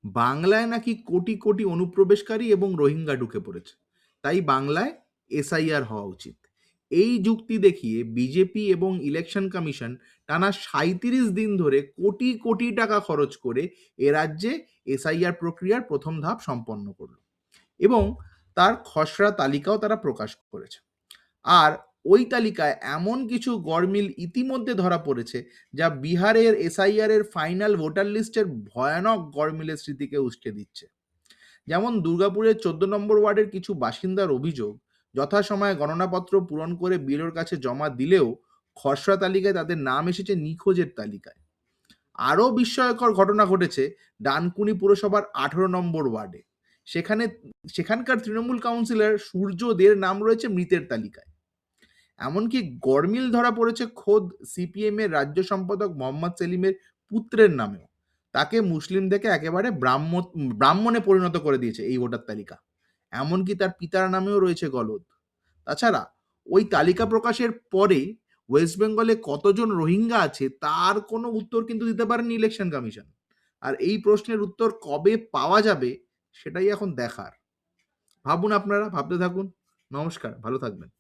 বাংলায় নাকি কোটি কোটি অনুপ্রবেশকারী এবং রোহিঙ্গা ঢুকে পড়েছে, তাই বাংলায় এসআইআর হওয়া উচিত। এই যুক্তি দেখিয়ে বিজেপি এবং ইলেকশন কমিশন টানা ৩৭ দিন ধরে কোটি কোটি টাকা খরচ করে এ রাজ্যে এসআইআর প্রক্রিয়ার প্রথম ধাপ সম্পন্ন করল এবং তার খসড়া তালিকাও তারা প্রকাশ করেছে। আর ওই তালিকায় এমন কিছু গরমিল ইতিমধ্যে ধরা পড়েছে যা বিহারের এসআইআর এর ফাইনাল ভোটার লিস্টের ভয়ানক গরমিলের স্মৃতিকে উস্কে দিচ্ছে। যেমন দুর্গাপুরের ১৪ নম্বর ওয়ার্ডের কিছু বাসিন্দার অভিযোগ, যথাসময়ে গণনাপত্র পূরণ করে বিএলওর কাছে জমা দিলেও খসড়া তালিকায় তাদের নাম এসেছে নিখোঁজের তালিকায়। আরও বিস্ময়কর ঘটনা ঘটেছে ডানকুনি পুরসভার ১৮ নম্বর ওয়ার্ডে। সেখানে সেখানকার তৃণমূল কাউন্সিলর সূর্য দের নাম রয়েছে মৃতের তালিকায়। এমনকি গরমিল ধরা পড়েছে খোদ সিপিএম এর রাজ্য সম্পাদক মোহাম্মদ সেলিমের পুত্রের নামেও। তাকে মুসলিম থেকে একেবারে ব্রাহ্মণে পরিণত করে দিয়েছে এই ভোটার তালিকা। এমনকি তার পিতার নামেও রয়েছে গলদ। তাছাড়া ওই তালিকা প্রকাশের পরে ওয়েস্ট বেঙ্গলে কতজন রোহিঙ্গা আছে তার কোনো উত্তর কিন্তু দিতে পারেনি ইলেকশন কমিশন। আর এই প্রশ্নের উত্তর কবে পাওয়া যাবে সেটাই এখন দেখার। ভাবুন আপনারা, ভাবতে থাকুন। নমস্কার, ভালো থাকবেন।